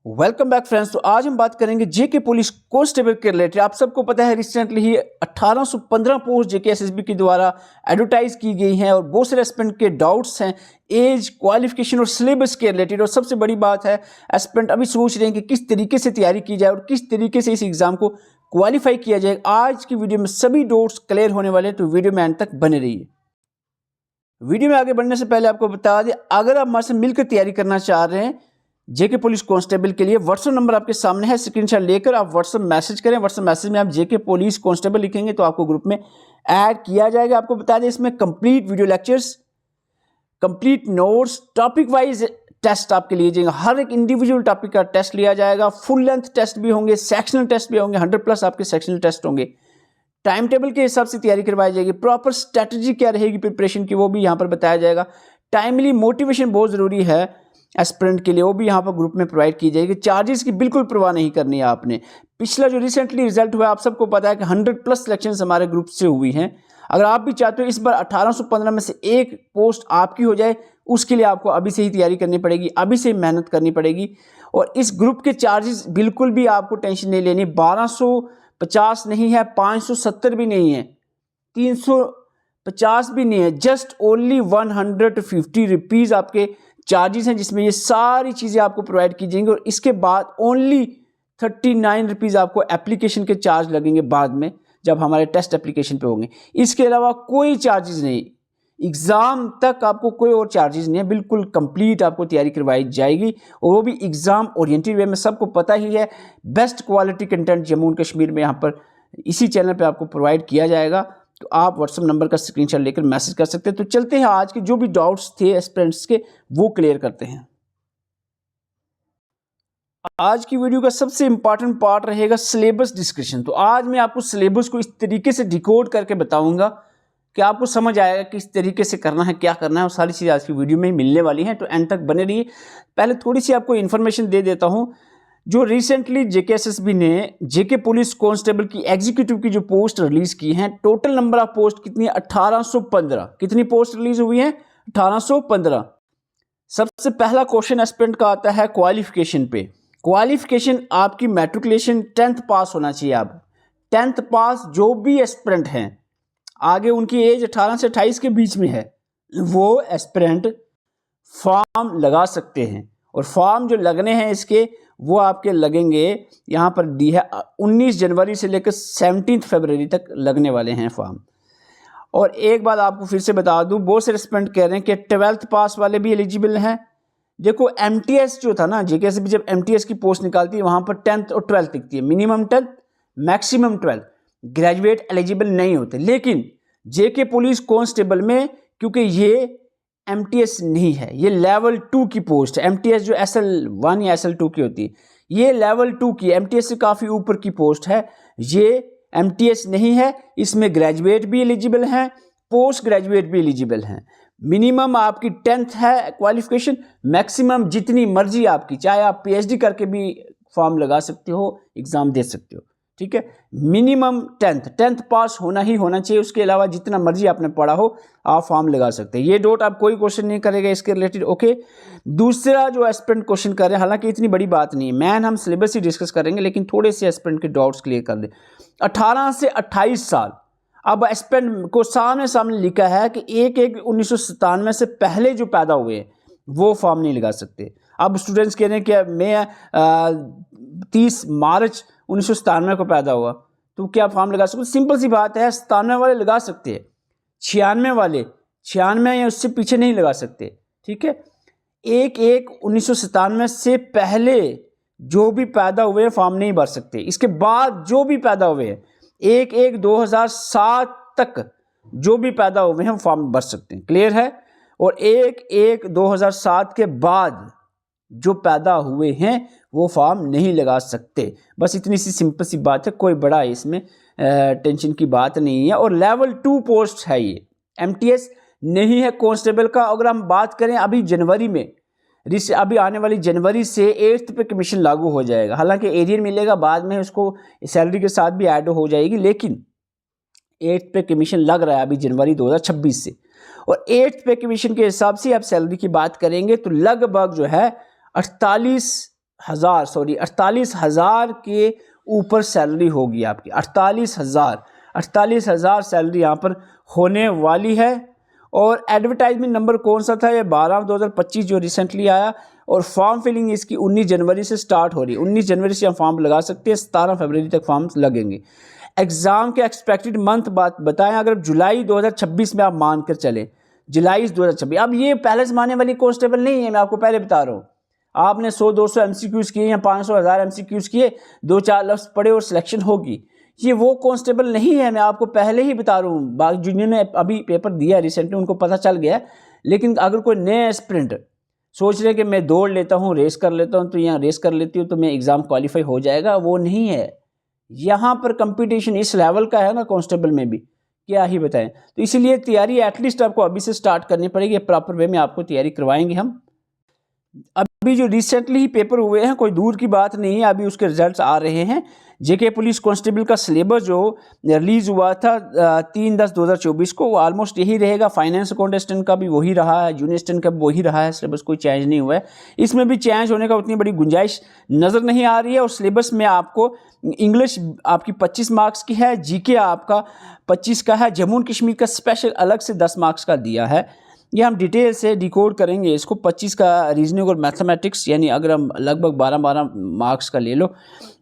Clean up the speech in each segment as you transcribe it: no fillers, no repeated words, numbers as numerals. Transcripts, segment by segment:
Welcome back friends. तो आज हम बात करेंगे जेके पुलिस कांस्टेबल के रिलेटेड। आप सबको पता है रिसेंटली ही 1815 पोस्ट जेके एसएसबी के द्वारा एडवर्टाइज की गई हैं और बहुत सारे एस्पिरेंट के डाउट्स हैं एज, क्वालिफिकेशन और सिलेबस के रिलेटेड। और सबसे बड़ी बात है एस्पिरेंट अभी सोच रहे हैं कि किस तरीके से तैयारी की जाए और किस तरीके से इस एग्ज़ाम को क्वालिफाई किया जाए। आज की वीडियो में सभी डाउट्स क्लियर होने वाले हैं, तो वीडियो में एंड तक बने रहिए। वीडियो में आगे बढ़ने से पहले आपको बता दें, अगर आप हमारे से मिलकर तैयारी करना चाह रहे हैं जेके पुलिस कांस्टेबल के लिए, व्हाट्सएप नंबर आपके सामने है, स्क्रीनशॉट लेकर आप व्हाट्सएप मैसेज करें। व्हाट्सएप मैसेज में आप जेके पुलिस कांस्टेबल लिखेंगे तो आपको ग्रुप में ऐड किया जाएगा। आपको बता दें इसमें complete video lectures, complete notes, topic wise test आपके लिए जाएंगे। हर एक इंडिविजुअल टॉपिक का टेस्ट लिया जाएगा। फुल लेंथ टेस्ट भी होंगे, सेक्शनल टेस्ट भी होंगे, 100+ आपके सेक्शनल टेस्ट होंगे। टाइम टेबल के हिसाब से तैयारी करवाई जाएगी। प्रॉपर स्ट्रैटेजी क्या रहेगी प्रिपरेशन की वो भी यहाँ पर बताया जाएगा। टाइमली मोटिवेशन बहुत ज़रूरी है एस्पिरेंट के लिए, वो भी यहाँ पर ग्रुप में प्रोवाइड की जाएगी। चार्जेस की बिल्कुल परवाह नहीं करनी है आपने। पिछला जो रिसेंटली रिजल्ट हुआ आप सबको पता है कि 100+ सिलेक्शंस हमारे ग्रुप से हुई हैं। अगर आप भी चाहते हो इस बार 1815 में से एक पोस्ट आपकी हो जाए, उसके लिए आपको अभी से ही तैयारी करनी पड़ेगी, अभी से ही मेहनत करनी पड़ेगी। और इस ग्रुप के चार्जेस बिल्कुल भी आपको टेंशन नहीं लेनी। 1250 नहीं है, 570 भी नहीं है, 350 भी नहीं है, जस्ट ओनली 150 रुपीज़ आपके चार्जेस हैं, जिसमें ये सारी चीज़ें आपको प्रोवाइड की जाएंगी। और इसके बाद ओनली 39 रुपीज़ आपको एप्लीकेशन के चार्ज लगेंगे बाद में जब हमारे टेस्ट एप्लीकेशन पे होंगे। इसके अलावा कोई चार्जेस नहीं, एग्ज़ाम तक आपको कोई और चार्जेस नहीं है। बिल्कुल कंप्लीट आपको तैयारी करवाई जाएगी और वो भी एग्ज़ाम ओरिएंटेड वे में। सबको पता ही है best quality content Jammu and Kashmir में यहाँ पर इसी चैनल पे आपको प्रोवाइड किया जाएगा। तो आप व्हाट्सएप नंबर का स्क्रीनशॉट लेकर मैसेज कर सकते हैं। तो चलते हैं आज के जो भी डाउट्स थे एस्पिरेंट्स के वो क्लियर करते हैं। आज की वीडियो का सबसे इंपॉर्टेंट पार्ट रहेगा सिलेबस डिस्कशन। तो आज मैं आपको सिलेबस को इस तरीके से डिकोड करके बताऊंगा कि आपको समझ आएगा किस तरीके से करना है, क्या करना है। और सारी चीज़ें आज की वीडियो में ही मिलने वाली हैं, तो एंड तक बने रहिए। पहले थोड़ी सी आपको इन्फॉर्मेशन दे देता हूँ। जो रिसेंटली जेके एसएसबी ने जेके पुलिस कांस्टेबल की एग्जीक्यूटिव की जो पोस्ट रिलीज की हैं, टोटल नंबर ऑफ पोस्ट कितनी है? 1815। कितनी पोस्ट रिलीज हुई हैं? 1815। सबसे पहला क्वेश्चन एस्पिरेंट का आता है क्वालिफिकेशन पे। क्वालिफिकेशन आपकी मैट्रिकुलेशन 10th पास होना चाहिए। आप 10th पास जो भी एस्पिरेंट हैं, आगे उनकी एज 18 से 28 के बीच में है, वो एस्पिरेंट फॉर्म लगा सकते हैं। और फॉर्म जो लगने हैं इसके वो आपके लगेंगे, यहाँ पर दी है 19 जनवरी से लेकर 17 फरवरी तक लगने वाले हैं फॉर्म। और एक बात आपको फिर से बता दूं, बहुत से एस्पिरेंट कह रहे हैं कि 12th पास वाले भी एलिजिबल हैं। देखो एमटीएस जो था ना, जेके से भी जब एमटीएस की पोस्ट निकालती है वहाँ पर 10th और 12th दिखती है, minimum 10th maximum 12th, graduate eligible नहीं होते। लेकिन जेके पुलिस कांस्टेबल में क्योंकि ये एमटीएस नहीं है, ये लेवल 2 की पोस्ट है। एमटीएस जो SL1 या SL2 की होती है, ये लेवल 2 की, एमटीएस से काफ़ी ऊपर की पोस्ट है। ये एमटीएस नहीं है, इसमें ग्रेजुएट भी एलिजिबल हैं, पोस्ट ग्रेजुएट भी एलिजिबल हैं। मिनिमम आपकी 10th है क्वालिफिकेशन, मैक्सिमम जितनी मर्जी आपकी, चाहे आप PhD करके भी फॉर्म लगा सकते हो, एग्ज़ाम दे सकते हो, ठीक है। मिनिमम 10th पास होना ही होना चाहिए। उसके अलावा जितना मर्जी आपने पढ़ा हो आप फॉर्म लगा सकते हैं। ये डोट आप कोई क्वेश्चन नहीं करेगा इसके रिलेटेड, ओके। दूसरा जो एस्पिरेंट क्वेश्चन कर रहे हैं, हालांकि इतनी बड़ी बात नहीं है, मैन हम सिलेबस ही डिस्कस करेंगे, लेकिन थोड़े से एस्पिरेंट के डाउट्स क्लियर कर दें। 18 से 28 साल, अब एस्पिरेंट को सामने लिखा है कि 1/1/1997 से पहले जो पैदा हुए हैं वो फॉर्म नहीं लगा सकते। अब स्टूडेंट्स कह रहे हैं कि मैं 30 मार्च 1997 को पैदा हुआ, तो क्या फॉर्म लगा सकते? सिंपल सी बात है, 97 वाले लगा सकते हैं, 96 वाले 96 या उससे पीछे नहीं लगा सकते, ठीक है। 1/1/1997 से पहले जो भी पैदा हुए फॉर्म नहीं भर सकते। इसके बाद जो भी पैदा हुए हैं 1/1/2007 तक जो भी पैदा हुए हैं फॉर्म भर सकते हैं, क्लियर है। और 1/1/2007 के बाद जो पैदा हुए हैं वो फॉर्म नहीं लगा सकते। बस इतनी सी सिंपल सी बात है, कोई बड़ा इसमें टेंशन की बात नहीं है। और लेवल 2 पोस्ट है ये, एमटीएस नहीं है कांस्टेबल का। अगर हम बात करें अभी जनवरी में, अभी आने वाली जनवरी से 8th पे कमीशन लागू हो जाएगा। हालांकि एरियर मिलेगा बाद में, उसको सैलरी के साथ भी ऐड हो जाएगी, लेकिन 8th पे कमीशन लग रहा है अभी जनवरी 2026 से। और 8th पे कमीशन के हिसाब से आप सैलरी की बात करेंगे तो लगभग जो है 48 48,000 के ऊपर सैलरी होगी आपकी। 48,000 सैलरी यहाँ पर होने वाली है। और एडवर्टाइजमेंट नंबर कौन सा था, ये 12/2025 जो रिसेंटली आया। और फॉर्म फिलिंग इसकी 19 जनवरी से स्टार्ट हो रही है। 19 जनवरी से हम फॉर्म लगा सकते हैं, 17 फरवरी तक फॉर्म लगेंगे। एग्ज़ाम के एक्सपेक्टेड मंथ बात बताएं, अगर जुलाई 2026 में आप मान कर चलें, जुलाई 2026। अब ये पहले ज़माने वाली कांस्टेबल नहीं है, मैं आपको पहले बता रहा हूँ। आपने 100-200 MCQs किए या 500-1000 MCQs किए, 2-4 लफ्ज़ पढ़े और सिलेक्शन होगी। ये वो कांस्टेबल नहीं है, मैं आपको पहले ही बता रहा हूँ। बाकी जिन्होंने अभी पेपर दिया रिसेंटली उनको पता चल गया। लेकिन अगर कोई नए एस्पिरेंट सोच रहे कि मैं दौड़ लेता हूँ, रेस कर लेता हूँ, तो यहाँ रेस कर लेती हूँ तो मैं एग्ज़ाम क्वालिफाई हो जाएगा, वो नहीं है। यहाँ पर कंपटीशन इस लेवल का है ना कांस्टेबल में भी, क्या ही बताएं। तो इसीलिए तैयारी एटलीस्ट आपको अभी से स्टार्ट करनी पड़ेगी। प्रॉपर वे में आपको तैयारी करवाएंगे हम। अभी जो रिसेंटली ही पेपर हुए हैं, कोई दूर की बात नहीं है, अभी उसके रिजल्ट्स आ रहे हैं। जेके पुलिस कांस्टेबल का सिलेबस जो रिलीज़ हुआ था 3/10/2024 को, वो ऑलमोस्ट यही रहेगा। फाइनेंस अकाउंट असिस्टेंट का भी वही रहा है, जूनियर असिस्टेंट का भी वही रहा है, सिलेबस कोई चेंज नहीं हुआ है। इसमें भी चेंज होने का उतनी बड़ी गुंजाइश नज़र नहीं आ रही है। और सिलेबस में आपको इंग्लिश आपकी 25 मार्क्स की है, जीके आपका 25 का है, जम्मू एंड कश्मीर का स्पेशल अलग से 10 मार्क्स का दिया है। ये हम डिटेल से डिकोड करेंगे इसको। 25 का रीजनिंग और मैथमेटिक्स, यानी अगर हम लगभग 12 मार्क्स का ले लो।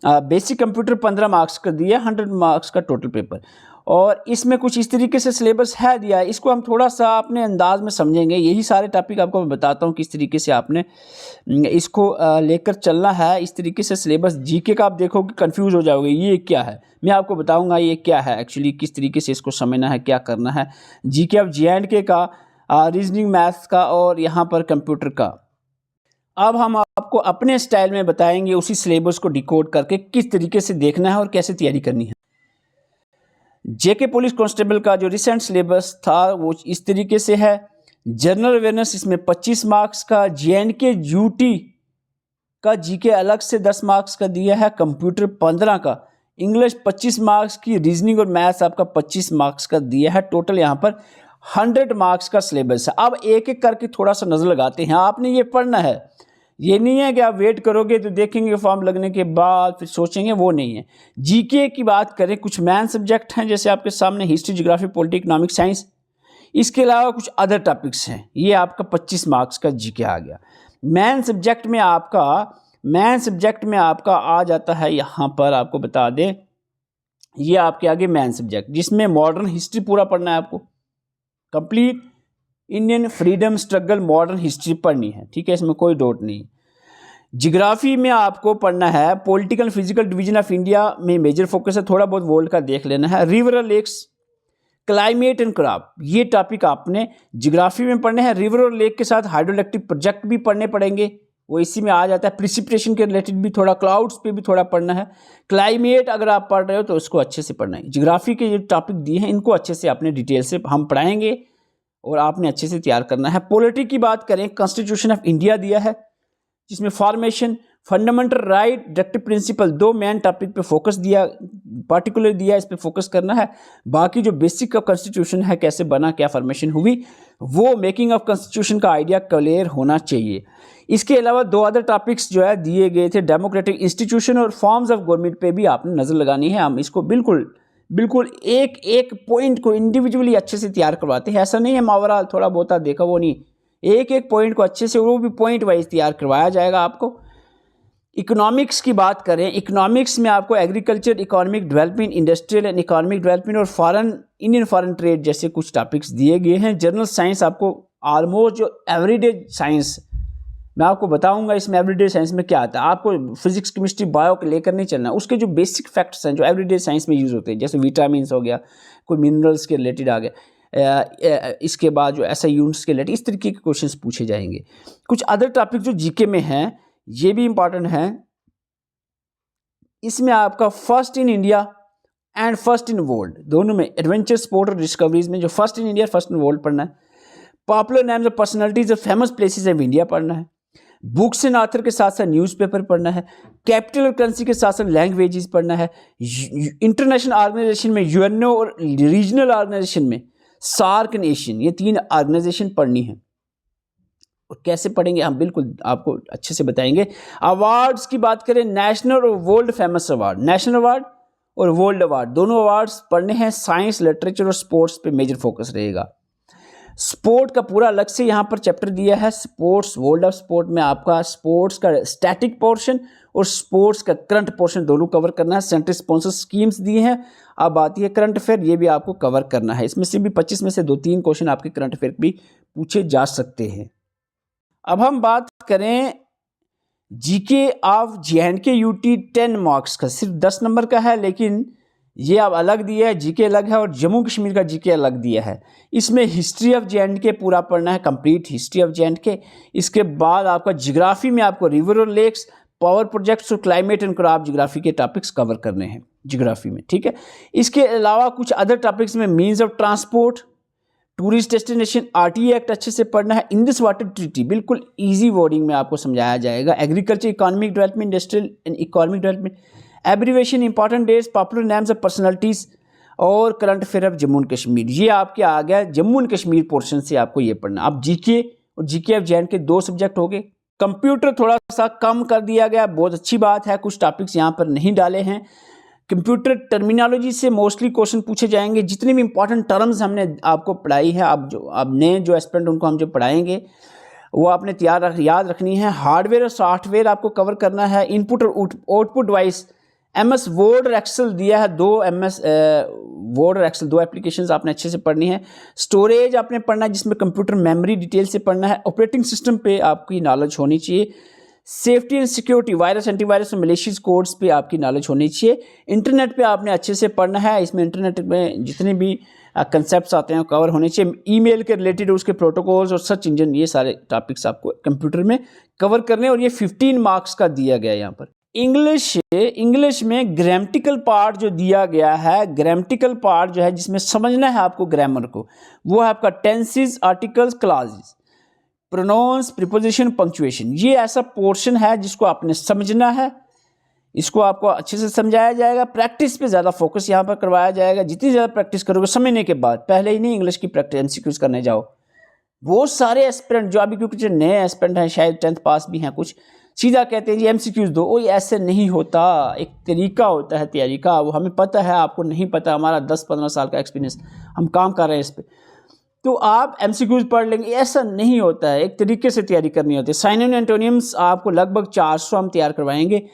बेसिक कंप्यूटर 15 मार्क्स का दिया, 100 मार्क्स का टोटल पेपर। और इसमें कुछ इस तरीके से सिलेबस है दिया है, इसको हम थोड़ा सा अपने अंदाज में समझेंगे। यही सारे टॉपिक आपको मैं बताता हूँ किस तरीके से आपने इसको लेकर चलना है। इस तरीके से सिलेबस जीके का आप देखोगे कंफ्यूज हो जाओगे, ये क्या है। मैं आपको बताऊँगा ये क्या है एक्चुअली, किस तरीके से इसको समझना है, क्या करना है। जीके ऑफ JNK का, रीजनिंग मैथ्स का और यहाँ पर कंप्यूटर का। अब हम आपको अपने स्टाइल में बताएंगे उसी सिलेबस को डिकोड करके किस तरीके से देखना है और कैसे तैयारी करनी है। जेके पुलिस कांस्टेबल का जो रिसेंट सिलेबस था वो इस तरीके से है। जनरल अवेयरनेस इसमें 25 मार्क्स का, JNK यूटी का जीके अलग से 10 मार्क्स का दिया है, कंप्यूटर 15 का, इंग्लिश 25 मार्क्स की, रीजनिंग और मैथ्स आपका 25 मार्क्स का दिया है। टोटल यहाँ पर 100 मार्क्स का सिलेबस है। अब एक एक करके थोड़ा सा नज़र लगाते हैं। आपने ये पढ़ना है, ये नहीं है कि आप वेट करोगे तो देखेंगे फॉर्म लगने के बाद फिर सोचेंगे, वो नहीं है। जीके की बात करें, कुछ मेन सब्जेक्ट हैं जैसे आपके सामने history, geography, polity, economic, science. इसके अलावा कुछ अदर टॉपिक्स हैं, ये आपका 25 मार्क्स का जीके आ गया। मेन सब्जेक्ट में आपका आ जाता है, यहाँ पर आपको बता दें, ये आपके आगे मेन सब्जेक्ट, जिसमें मॉडर्न हिस्ट्री पूरा पढ़ना है आपको, complete Indian freedom struggle modern history पढ़नी है, ठीक है, इसमें कोई डाउट नहीं। जियोग्राफी में आपको पढ़ना है political physical division of India में मेजर फोकस है, थोड़ा बहुत वर्ल्ड का देख लेना है। रिवर और लेक्स, क्लाइमेट एंड क्रॉप, ये टॉपिक आपने जियोग्राफी में पढ़ने हैं। रिवर और लेक के साथ हाइड्रोइलेक्ट्रिक प्रोजेक्ट भी पढ़ने पड़ेंगे, वो इसी में आ जाता है। प्रिसिपिटेशन के रिलेटेड भी थोड़ा, क्लाउड्स पे भी थोड़ा पढ़ना है। क्लाइमेट अगर आप पढ़ रहे हो तो उसको अच्छे से पढ़ना है। जियोग्राफी के जो टॉपिक दिए हैं इनको अच्छे से आपने डिटेल से हम पढ़ाएंगे और आपने अच्छे से तैयार करना है। पॉलिटी की बात करें, कॉन्स्टिट्यूशन ऑफ इंडिया दिया है, जिसमें formation, fundamental right, directive principle, दो मेन टॉपिक पे फोकस दिया, पार्टिकुलर दिया, इस पे फोकस करना है। बाकी जो बेसिक ऑफ कॉन्स्टिट्यूशन है, कैसे बना, क्या फॉर्मेशन हुई, वो मेकिंग ऑफ कॉन्स्टिट्यूशन का आइडिया क्लियर होना चाहिए। इसके अलावा दो अदर टॉपिक्स जो है दिए गए थे, डेमोक्रेटिक इंस्टीट्यूशन और फॉर्म्स ऑफ गवर्नमेंट पे भी आपने नज़र लगानी है। हम इसको बिल्कुल एक एक पॉइंट को इंडिविजुअली अच्छे से तैयार करवाते हैं। ऐसा नहीं है ओवरऑल थोड़ा बहुत देखा, वो नहीं, एक एक पॉइंट को अच्छे से, वो भी पॉइंट वाइज तैयार करवाया जाएगा आपको। इकोनॉमिक्स की बात करें, इकोनॉमिक्स में आपको agriculture, economic development, industrial and economic development और इंडियन फॉरेन ट्रेड जैसे कुछ टॉपिक्स दिए गए हैं। जनरल साइंस आपको ऑलमोस्ट जो एवरीडे साइंस, मैं आपको बताऊंगा इसमें एवरीडे साइंस में क्या आता है। आपको फिजिक्स, केमिस्ट्री, बायो को लेकर नहीं चलना, उसके जो बेसिक फैक्ट्स हैं जो एवरीडे साइंस में यूज़ होते हैं, जैसे विटामिन हो गया, कोई मिनरल्स के रिलेटेड आ गया, इसके बाद जो ऐसा यूनिट्स के रिलेटेड, इस तरीके के क्वेश्चंस पूछे जाएंगे। कुछ अदर टॉपिक जो जीके में हैं ये भी इंपॉर्टेंट है। इसमें आपका first in India and first in world, दोनों में एडवेंचर, स्पोर्ट और डिस्कवरीज में जो first in India, first in world पढ़ना है। Popular names of personalities of famous places of India पढ़ना है। बुक्स एंड ऑथर के साथ साथ न्यूज़पेपर पढ़ना है। कैपिटल और करेंसी के साथ साथ लैंग्वेजेस पढ़ना है। इंटरनेशनल ऑर्गेनाइजेशन में यूएनओ और रीजनल ऑर्गेनाइजेशन में सार्क एंड एशियन, ये 3 ऑर्गेनाइजेशन पढ़नी है। और कैसे पढ़ेंगे हम बिल्कुल आपको अच्छे से बताएंगे। अवार्ड्स की बात करें, नेशनल और world famous award, national award और वर्ल्ड अवार्ड दोनों अवार्ड्स पढ़ने हैं। साइंस, लिटरेचर और स्पोर्ट्स पे मेजर फोकस रहेगा। स्पोर्ट का पूरा अलग से यहाँ पर चैप्टर दिया है। स्पोर्ट्स, वर्ल्ड ऑफ स्पोर्ट में आपका स्पोर्ट्स का स्टैटिक पोर्शन और स्पोर्ट्स का करंट पोर्शन दोनों कवर करना है। सेंट्रल स्पॉन्सर स्कीम्स दिए हैं। अब आती है करंट अफेयर, ये भी आपको कवर करना है। इसमें से भी 25 में से 2-3 क्वेश्चन आपके करंट अफेयर भी पूछे जा सकते हैं। अब हम बात करें GK of J&K UT 10 marks का, सिर्फ 10 नंबर का है, लेकिन ये अब अलग दिया है, जीके अलग है और जम्मू कश्मीर का जीके अलग दिया है। इसमें हिस्ट्री ऑफ जे.एंड.के पूरा पढ़ना है, कंप्लीट हिस्ट्री ऑफ जे.एंड.के। इसके बाद आपका जियोग्राफी में आपको रिवर और लेक्स, पावर प्रोजेक्ट्स और क्लाइमेट एंड क्रॉप जियोग्राफी के टॉपिक्स कवर करने हैं जियोग्राफी में, ठीक है। इसके अलावा कुछ अदर टॉपिक्स में means of transport, tourist destination, RTA act अच्छे से पढ़ना है। इंडस वाटर ट्रीटी बिल्कुल इजी वर्डिंग में आपको समझाया जाएगा। Agriculture, economic development, industrial and economic development, abbreviation, important dates, popular names of personalities और current affair of Jammu and Kashmir. ये आपके आ गया जम्मू एंड कश्मीर पोर्शन से आपको ये पढ़ना। अब जीके और जीके ऑफ जे.एंड.के 2 सब्जेक्ट हो गए। कंप्यूटर थोड़ा सा कम कर दिया गया, बहुत अच्छी बात है। कुछ टॉपिक्स यहाँ पर नहीं डाले हैं। कंप्यूटर टर्मिनोलॉजी से मोस्टली क्वेश्चन पूछे जाएंगे। जितनी भी इंपॉर्टेंट टर्म्स हमने आपको पढ़ाई है, अब नए जो एस्पिरेंट उनको हम जो पढ़ाएंगे वो आपने याद रखनी है। हार्डवेयर और सॉफ्टवेयर आपको कवर करना है। इनपुट और आउटपुट डिवाइस, एमएस वर्ड और एक्सेल दिया है, 2 एमएस वर्ड और एक्सेल 2 एप्लीकेशंस आपने अच्छे से पढ़नी है। स्टोरेज आपने पढ़ना है, जिसमें कंप्यूटर मेमोरी डिटेल से पढ़ना है। ऑपरेटिंग सिस्टम पे आपकी नॉलेज होनी चाहिए। Safety and security, virus, antivirus और मलेशियस कोड्स पे आपकी नॉलेज होनी चाहिए। इंटरनेट पे आपने अच्छे से पढ़ना है। इसमें इंटरनेट में जितने भी कंसेप्ट्स आते हैं कवर होने चाहिए। ईमेल के रिलेटेड उसके प्रोटोकॉल्स और सर्च इंजन, ये सारे टॉपिक्स आपको कंप्यूटर में कवर करने, और ये 15 मार्क्स का दिया गया है यहाँ पर। इंग्लिश में ग्रामेटिकल पार्ट जो दिया गया है, ग्रामेटिकल पार्ट जो है जिसमें समझना है आपको ग्रामर को, वो है आपका tenses, articles, clauses, pronouns, preposition, punctuation. ये ऐसा पोर्शन है जिसको आपने समझना है। इसको आपको अच्छे से समझाया जाएगा। प्रैक्टिस पे ज़्यादा फोकस यहाँ पर करवाया जाएगा। जितनी ज़्यादा प्रैक्टिस करोगे समझने के बाद, पहले ही नहीं इंग्लिश की प्रैक्टिस एमसीक्यूज करने जाओ। बहुत सारे एस्पिरेंट जो अभी, क्योंकि जो नए एस्पिरेंट हैं, शायद 10th पास भी हैं कुछ, सीधा कहते हैं जी एमसीक्यूज दो। वो ऐसे नहीं होता, एक तरीका होता है तैयारी का। वो हमें पता है, आपको नहीं पता। हमारा 10-15 साल का एक्सपीरियंस, हम काम कर रहे हैं इस पर। तो आप एमसीक्यूज पढ़ लेंगे, ऐसा नहीं होता है। एक तरीके से तैयारी करनी होती है। साइनोनिम एंटोनिम्स आपको लगभग 400 हम तैयार करवाएंगे।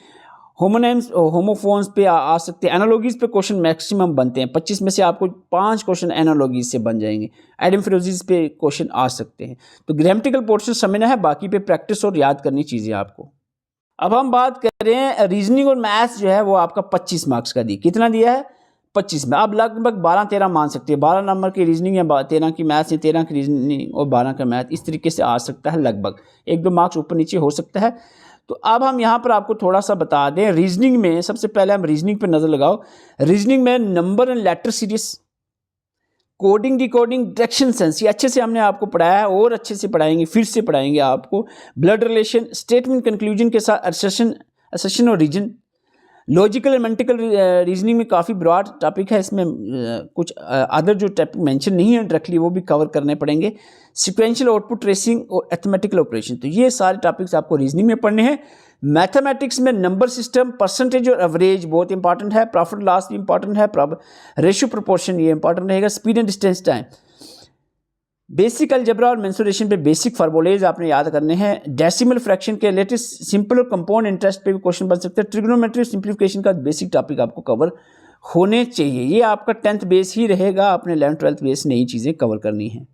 होमोनेम्स, होमोफोन्स पे आ सकते हैं। एनालॉजीज पे क्वेश्चन मैक्सिमम बनते हैं। 25 में से आपको 5 क्वेश्चन एनालॉजीज से बन जाएंगे। एडिमफ्रोजीज पे क्वेश्चन आ सकते हैं। तो ग्रामेटिकल पोर्शन समझना है, बाकी पे प्रैक्टिस और याद करनी चीज़ें आपको। अब हम बात करें रीजनिंग और मैथ्स जो है वो आपका 25 मार्क्स का दी। कितना दिया है? 25 में। आप लगभग 12-13 मान सकते हैं। 12 नंबर की रीजनिंग या 13 की मैथ्स या 13 की रीजनिंग और 12 का मैथ, इस तरीके से आ सकता है। लगभग 1-2 मार्क्स ऊपर नीचे हो सकता है। तो अब हम यहाँ पर आपको थोड़ा सा बता दें। रीजनिंग में सबसे पहले हम रीजनिंग पर नज़र लगाओ। रीजनिंग में number and later series, coding, decoding, direction sense, ये अच्छे से हमने आपको पढ़ाया है और अच्छे से पढ़ाएंगे, फिर से पढ़ाएंगे आपको। ब्लड रिलेशन, स्टेटमेंट कंक्लूजन के साथ असर्शन और रीजन। लॉजिकल एंड मेंटिकल रीजनिंग में काफ़ी ब्रॉड टॉपिक है। इसमें कुछ अदर जो टॉपिक मेंशन नहीं है डायरेक्टली, वो भी कवर करने पड़ेंगे। सिक्वेंशियल आउटपुट ट्रेसिंग और अरिथमेटिकल ऑपरेशन, तो ये सारे टॉपिक्स आपको रीजनिंग में पढ़ने हैं। मैथमेटिक्स में नंबर सिस्टम, परसेंटेज और एवरेज बहुत इंपॉर्टेंट है। प्रॉफिट लॉस भी इंपॉर्टेंट है। रेशियो प्रोपोर्शन ये इंपॉर्टेंट रहेगा। Speed and distance time. Basic algebra और मेंसुरेशन पे बेसिक फार्मूलेज आपने याद करने हैं। डेसिमल फ्रैक्शन के लेटेस्ट सिंपल और कंपाउंड इंटरेस्ट पे भी क्वेश्चन बन सकते हैं। ट्रिग्नोमेट्री सिंप्लीफिकेशन का बेसिक टॉपिक आपको कवर होने चाहिए। ये आपका 10th बेस ही रहेगा, आपने 11th-12th बेस नई चीज़ें कवर करनी है।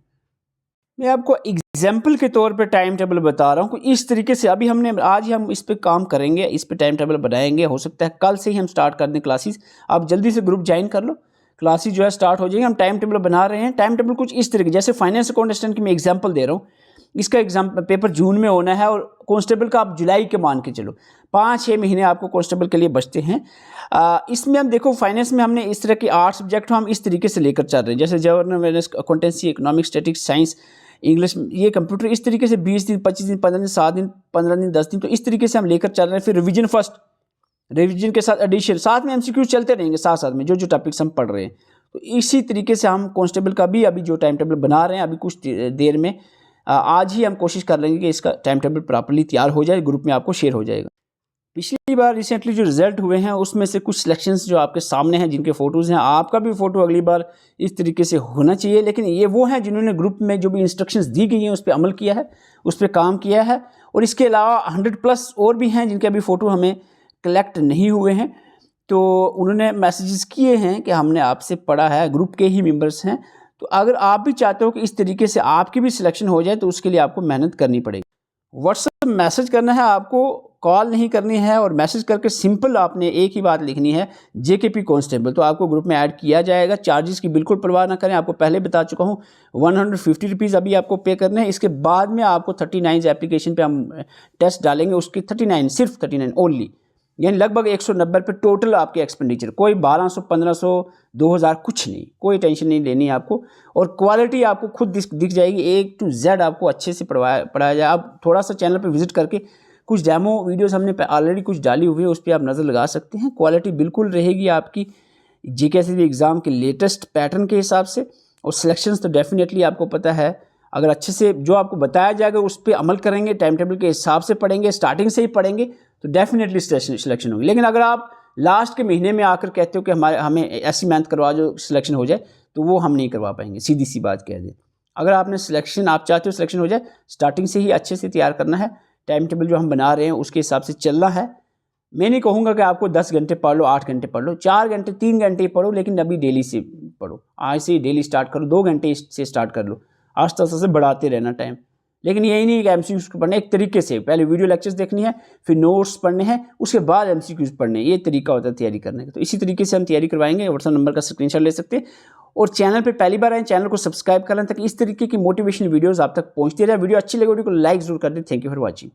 मैं आपको एग्जाम्पल के तौर पे टाइम टेबल बता रहा हूँ। इस तरीके से अभी आज ही हम इस पे काम करेंगे, इस पे टाइम टेबल बनाएंगे। हो सकता है कल से ही हम स्टार्ट कर दें क्लासेस। आप जल्दी से ग्रुप ज्वाइन कर लो, क्लासेस जो है स्टार्ट हो जाएंगे। हम टाइम टेबल बना रहे हैं। टाइम टेबल कुछ इस तरीके, जैसे फाइनेंस अकाउंट असिस्टेंट की मैं एग्जांपल दे रहा हूँ। इसका एग्जाम पेपर जून में होना है और कांस्टेबल का आप जुलाई के मान के चलो, 5-6 महीने आपको कांस्टेबल के लिए बचते हैं। इसमें हम देखो, फाइनेंस में हमने इस तरह के 8 सब्जेक्ट हम इस तरीके से लेकर चल रहे हैं, जैसे general awareness, accountancy, economic, statics, science, English, ये कंप्यूटर, इस तरीके से 20 दिन, 25 दिन, 15 दिन, 7 दिन, 15 दिन, 10 दिन, तो इस तरीके से हम लेकर चल रहे हैं। फिर रिवीजन फर्स्ट, रिवीजन के साथ एडिशन, साथ में एमसीक्यूज चलते रहेंगे साथ साथ में जो जो टॉपिक्स हम पढ़ रहे हैं। तो इसी तरीके से हम कांस्टेबल का भी अभी जो टाइम टेबल बना रहे हैं, अभी कुछ देर में आज ही हम कोशिश कर लेंगे कि इसका टाइम टेबल प्रॉपर्ली तैयार हो जाए, ग्रुप में आपको शेयर हो जाएगा। पिछली बार रिसेंटली जो रिजल्ट हुए हैं उसमें से कुछ सिलेक्शंस जो आपके सामने हैं, जिनके फ़ोटोज़ हैं, आपका भी फ़ोटो अगली बार इस तरीके से होना चाहिए। लेकिन ये वो हैं जिन्होंने ग्रुप में जो भी इंस्ट्रक्शंस दी गई हैं उस पर अमल किया है, उस पर काम किया है। और इसके अलावा 100+ और भी हैं जिनके अभी फ़ोटो हमें कलेक्ट नहीं हुए हैं, तो उन्होंने मैसेजेस किए हैं कि हमने आपसे पढ़ा है, ग्रुप के ही मेंबर्स हैं। तो अगर आप भी चाहते हो कि इस तरीके से आपकी भी सिलेक्शन हो जाए तो उसके लिए आपको मेहनत करनी पड़ेगी। व्हाट्सएप मैसेज करना है आपको, कॉल नहीं करनी है। और मैसेज करके सिंपल आपने एक ही बात लिखनी है, JKP कांस्टेबल, तो आपको ग्रुप में ऐड किया जाएगा। चार्जेस की बिल्कुल परवाह ना करें, आपको पहले बता चुका हूँ 150 रुपीज़ अभी आपको पे करने हैं। इसके बाद में आपको 39 एप्लीकेशन पे हम टेस्ट डालेंगे, उसकी 39, सिर्फ 39 ओनली, यानी लगभग 190 पे टोटल आपके एक्सपेंडिचर। कोई 1200, 1500, 2000 कुछ नहीं, कोई टेंशन नहीं लेनी है आपको। और क्वालिटी आपको खुद दिख जाएगी, A to Z आपको अच्छे से पढ़ाया जाए। आप थोड़ा सा चैनल पे विजिट करके कुछ डेमो वीडियोस हमने ऑलरेडी कुछ डाली हुई है, उस पर आप नज़र लगा सकते हैं। क्वालिटी बिल्कुल रहेगी आपकी GKSB एग्ज़ाम के लेटेस्ट पैटर्न के हिसाब से। और सिलेक्शंस तो डेफिनेटली आपको पता है, अगर अच्छे से जो आपको बताया जाएगा उस पर अमल करेंगे, टाइम टेबल के हिसाब से पढ़ेंगे, स्टार्टिंग से ही पढ़ेंगे, तो डेफिनेटली सिलेक्शन होगी। लेकिन अगर आप लास्ट के महीने में आकर कहते हो कि हमें ऐसी मेहनत करवा जो सिलेक्शन हो जाए, तो वो हम नहीं करवा पाएंगे, सीधी सी बात कह दें। अगर आपने सिलेक्शन, आप चाहते हो सिलेक्शन हो जाए, स्टार्टिंग से ही अच्छे से तैयार करना है। टाइम टेबल जो हम बना रहे हैं उसके हिसाब से चलना है। मैं नहीं कहूँगा कि आपको 10 घंटे पढ़ लो, 8 घंटे पढ़ लो, 4 घंटे 3 घंटे पढ़ो, लेकिन अभी डेली से पढ़ो। आज से ही डेली स्टार्ट करो, 2 घंटे से स्टार्ट कर लो, आस्ते आस्ते से बढ़ाते रहना टाइम। लेकिन यही नहीं कि MCQs पढ़ना, एक तरीके से पहले वीडियो लेक्चर्स देखनी है, फिर नोट्स पढ़ने हैं, उसके बाद MCQs पढ़ने हैं। ये तरीका होता है तैयारी करने का। तो इसी तरीके से हम तैयारी करवाएंगे। व्हाट्सएप नंबर का स्क्रीनशॉट ले सकते हैं। और चैनल पे पहली बार आए, चैनल को सब्सक्राइब कर लें ताकि इस तरीके की मोटिवेशनल वीडियोस आप तक पहुंचती रहे। वीडियो अच्छी लगे वीडियो को लाइक जरूर कर दें। Thank you for watching.